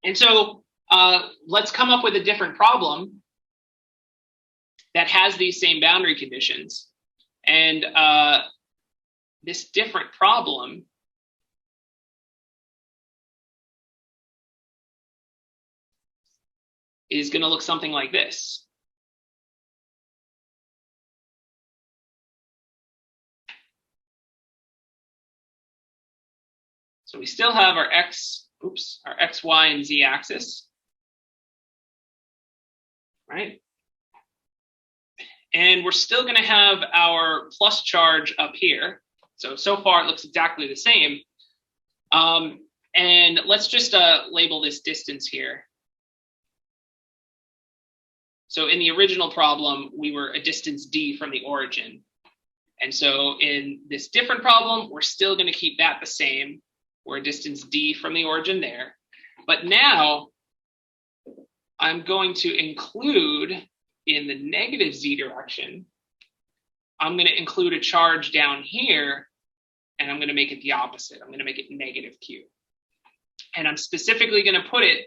And so let's come up with a different problem that has these same boundary conditions. And this different problem is going to look something like this. So we still have our our X, Y, and Z axis, right? And we're still going to have our plus charge up here. So far it looks exactly the same. And let's just label this distance here. So in the original problem, we were a distance d from the origin. And so in this different problem, we're still going to keep that the same. We're a distance d from the origin there. But now I'm going to include in the negative z direction, I'm going to include a charge down here, and I'm going to make it the opposite. I'm going to make it negative q. And I'm specifically going to put it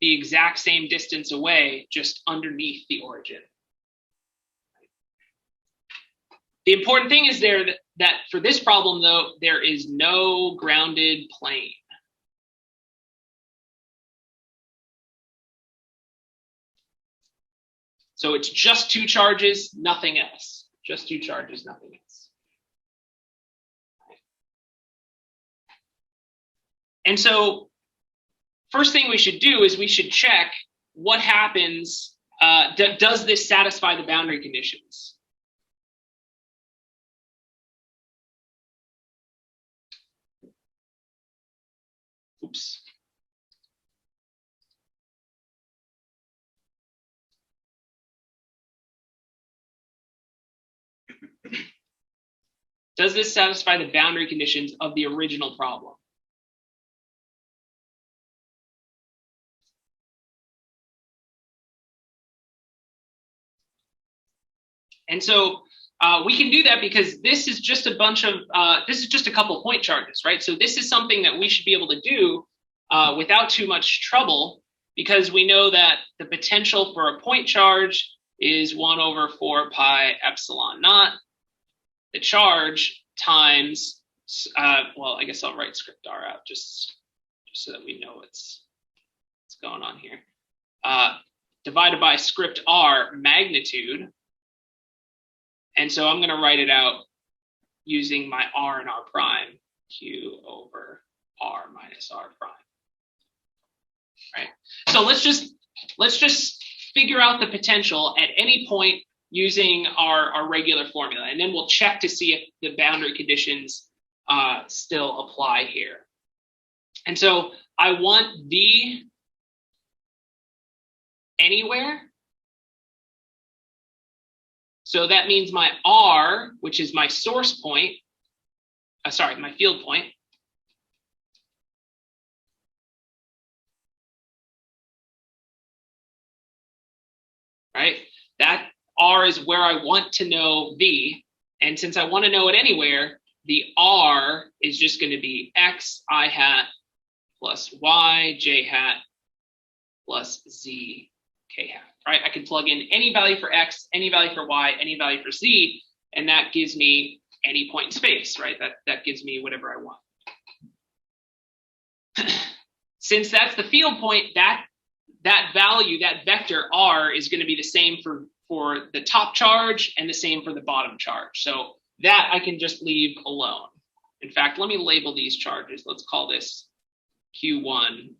the exact same distance away, just underneath the origin. The important thing is there that for this problem, though, there is no grounded plane. So it's just two charges, nothing else. Just two charges, nothing else. And so first thing we should do is we should check what happens, does this satisfy the boundary conditions? Oops. Does this satisfy the boundary conditions of the original problem? And so we can do that because this is just a bunch of, this is just a couple point charges, right? So this is something that we should be able to do without too much trouble, because we know that the potential for a point charge is 1/4 pi epsilon naught. The charge times, well, I guess I'll write script R out just so that we know what's going on here. Divided by script R magnitude. And so I'm going to write it out using my R and R prime, Q over R minus R prime. Right. So let's just figure out the potential at any point using our regular formula, and then we'll check to see if the boundary conditions still apply here. And so I want V anywhere. So that means my R, which is my source point, my field point, right? That R is where I want to know V. And since I want to know it anywhere, the R is just going to be X I hat plus Y J hat plus Z K hat, right? I can plug in any value for X, any value for Y, any value for Z, and that gives me any point in space, right? That gives me whatever I want. Since that's the field point, that value, that vector R, is going to be the same for the top charge and the same for the bottom charge. So that I can just leave alone. In fact, let me label these charges. Let's call this Q1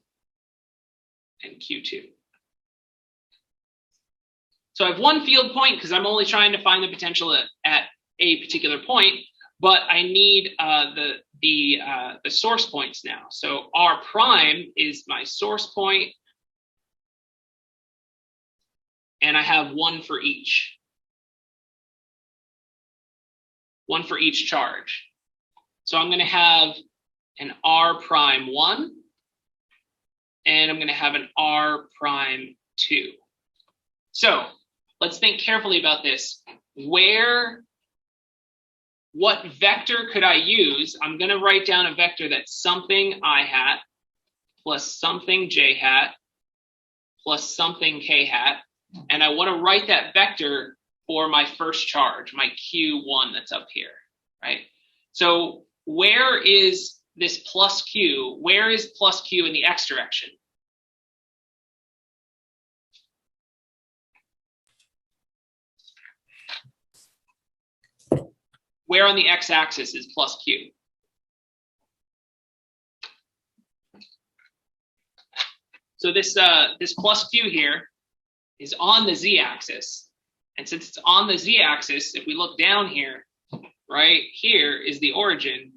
and Q2. So I have one field point because I'm only trying to find the potential at a particular point, but I need the source points now. So R prime is my source point, and I have one for each. One for each charge. So I'm going to have an R prime 1, and I'm going to have an R prime 2. So let's think carefully about this. What vector could I use? I'm going to write down a vector that's something I hat plus something j hat plus something k hat. And I want to write that vector for my first charge, my Q1 that's up here, right? So where is this plus Q? Where is plus Q in the x direction? Where on the x-axis is plus Q? So this plus Q here is on the z-axis. And since it's on the z-axis, if we look down here, right here is the origin.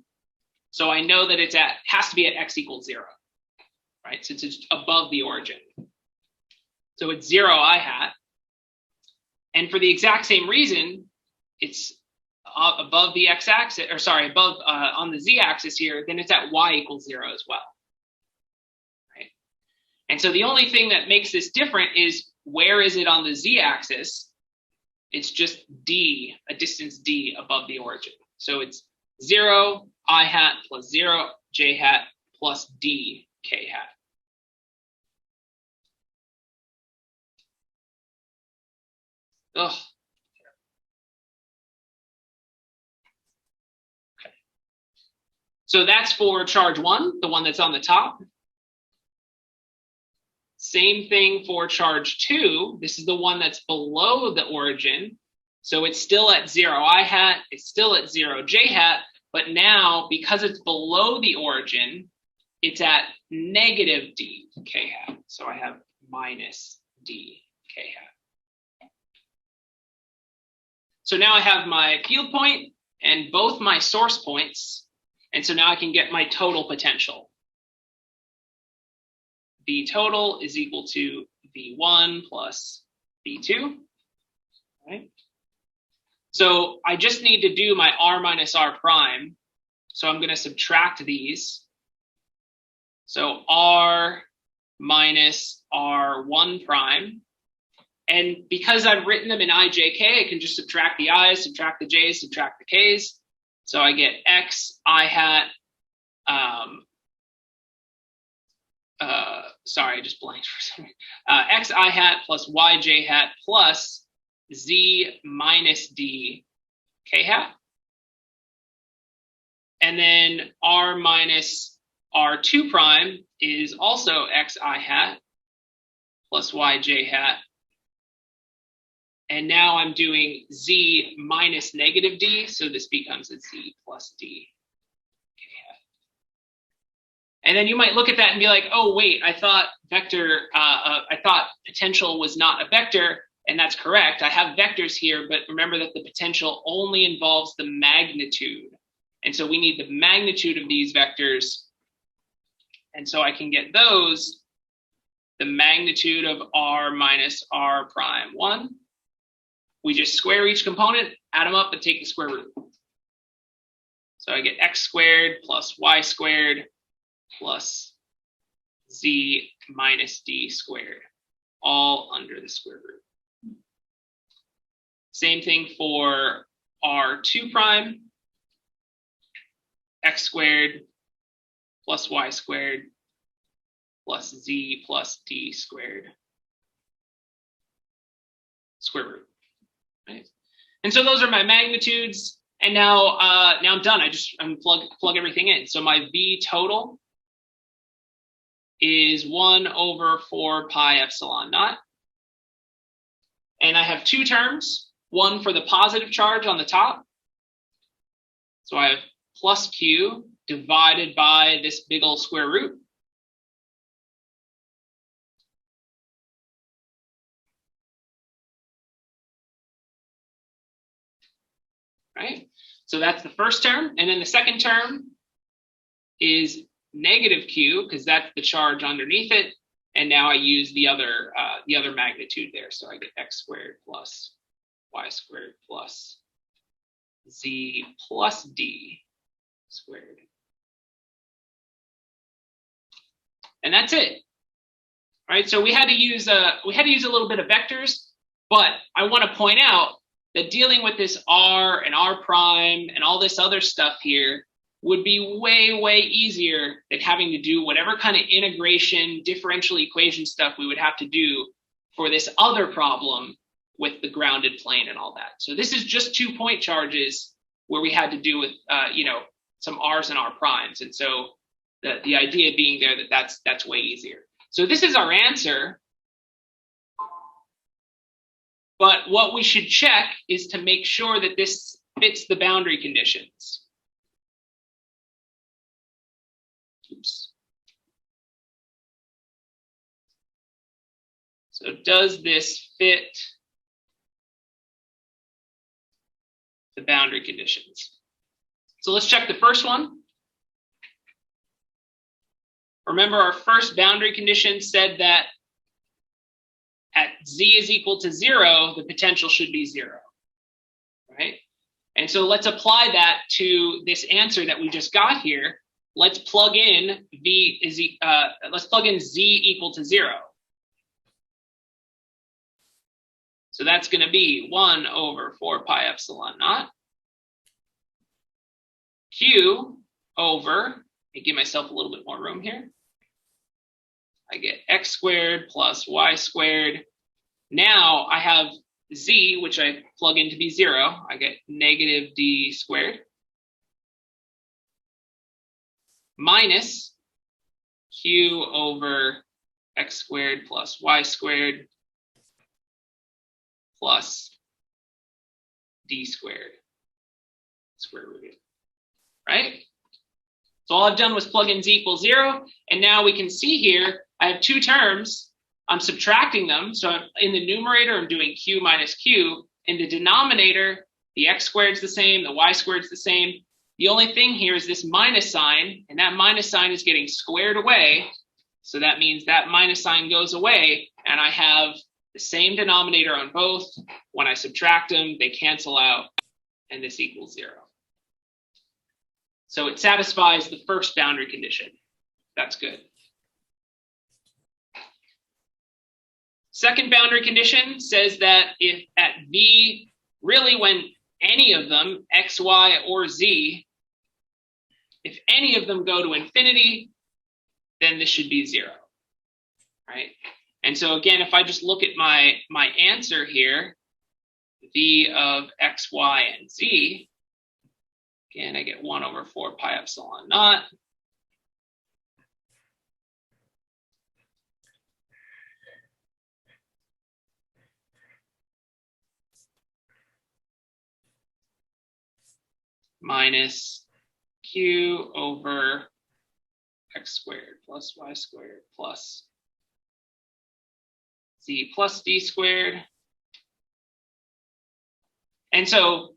So I know that it has to be at x equals 0, right? Since it's above the origin. So it's 0 I hat. And for the exact same reason, it's above the x-axis, or sorry, above on the z-axis here, then it's at y equals 0 as well, right? And so the only thing that makes this different is where is it on the z-axis? It's just d, a distance d above the origin. So it's 0 I hat plus 0 j hat plus d k hat. Ugh. Okay. So that's for charge 1, the one that's on the top. Same thing for charge 2. This is the one that's below the origin. So it's still at 0 I hat, it's still at 0 j hat, but now because it's below the origin, it's at negative d k hat. So I have minus d k hat. So now I have my field point and both my source points. And so now I can get my total potential. V total is equal to V1 plus V2, right? So I just need to do my R minus R prime. So I'm going to subtract these. So R minus R1 prime. And because I've written them in IJK, I can just subtract the i's, subtract the j's, subtract the k's. So I get x I hat, sorry, I just blanked for a second. X I hat plus y j hat plus z minus d k hat. And then R minus R2 prime is also x I hat plus y j hat. And now I'm doing z minus negative d, so this becomes a z plus d. And then you might look at that and be like, oh, wait, I thought potential was not a vector, and that's correct. I have vectors here, but remember that the potential only involves the magnitude. And so we need the magnitude of these vectors. And so I can get those, the magnitude of r minus r prime 1. We just square each component, add them up, and take the square root. So I get x squared plus y squared plus z minus d squared, all under the square root. Same thing for R2 prime, x squared plus y squared plus z plus d squared, square root. Right? And so those are my magnitudes. And now I'm done. I'm plug everything in. So my V total is 1 over 4 pi epsilon naught. And I have two terms, one for the positive charge on the top. So I have plus Q divided by this big old square root. Right? So that's the first term. And then the second term is negative Q, because that's the charge underneath it. And now I use the other magnitude there. So I get x squared plus y squared plus z plus d squared. And that's it. Right? So we had to use a little bit of vectors, but I want to point out that dealing with this r and r prime and all this other stuff here, would be way, way easier than having to do whatever kind of integration, differential equation stuff we would have to do for this other problem with the grounded plane and all that. So this is just 2 point charges where we had to do with, some R's and R primes. And so the idea being there that's way easier. So this is our answer. But what we should check is to make sure that this fits the boundary conditions. Oops. So does this fit the boundary conditions? So let's check the first one. Remember, our first boundary condition said that at z is equal to 0, the potential should be 0, right? And so let's apply that to this answer that we just got here. Let's plug in let's plug in z equal to 0. So that's going to be 1 over 4 pi epsilon naught q over, let me give myself a little bit more room here. I get x squared plus y squared. Now I have z, which I plug in to be 0. I get negative d squared minus q over x squared plus y squared plus d squared, square rooted, right? So all I've done was plug in z equals 0, and now we can see here I have 2 terms. I'm subtracting them. So in the numerator, I'm doing q minus q. In the denominator, the x squared is the same, the y squared is the same. The only thing here is this minus sign, and that minus sign is getting squared away. So that means that minus sign goes away, and I have the same denominator on both. When I subtract them, they cancel out, and this equals 0. So it satisfies the first boundary condition. That's good. Second boundary condition says that if at v, really when any of them, x, y, or z, if any of them go to infinity, then this should be 0, right? And so again, if I just look at my answer here, v of x, y, and z, again, I get 1 over 4 pi epsilon naught minus q over x squared plus y squared plus z plus d squared. And so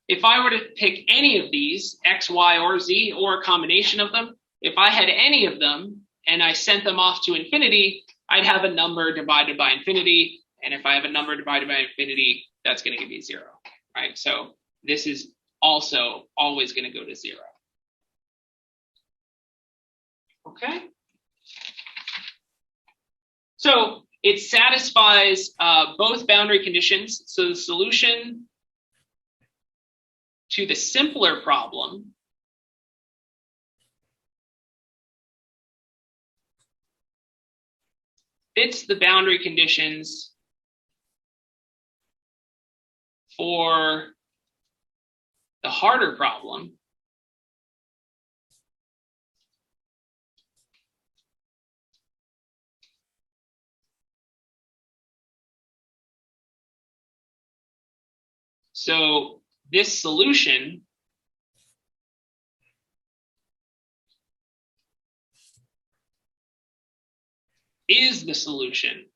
if I were to pick any of these, x, y, or z, or a combination of them, if I had any of them and I sent them off to infinity, I'd have a number divided by infinity. And if I have a number divided by infinity, that's going to give me 0, right? So this is also always going to go to 0. Okay. So it satisfies both boundary conditions. So the solution to the simpler problem fits the boundary conditions for the harder problem. So this solution is the solution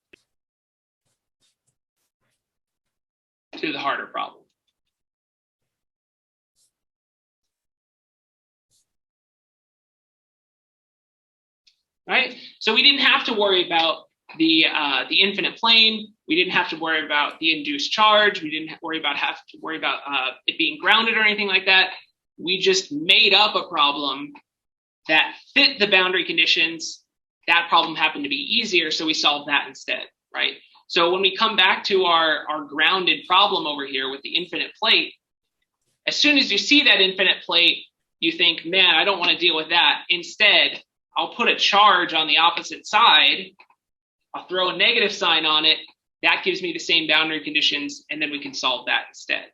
to the harder problem. Right? So we didn't have to worry about the infinite plane. We didn't have to worry about the induced charge. We didn't have to worry about it being grounded or anything like that. We just made up a problem that fit the boundary conditions. That problem happened to be easier, so we solved that instead, right? So when we come back to our grounded problem over here with the infinite plate, as soon as you see that infinite plate, you think, man, I don't want to deal with that. Instead, I'll put a charge on the opposite side. I'll throw a negative sign on it. That gives me the same boundary conditions, and then we can solve that instead.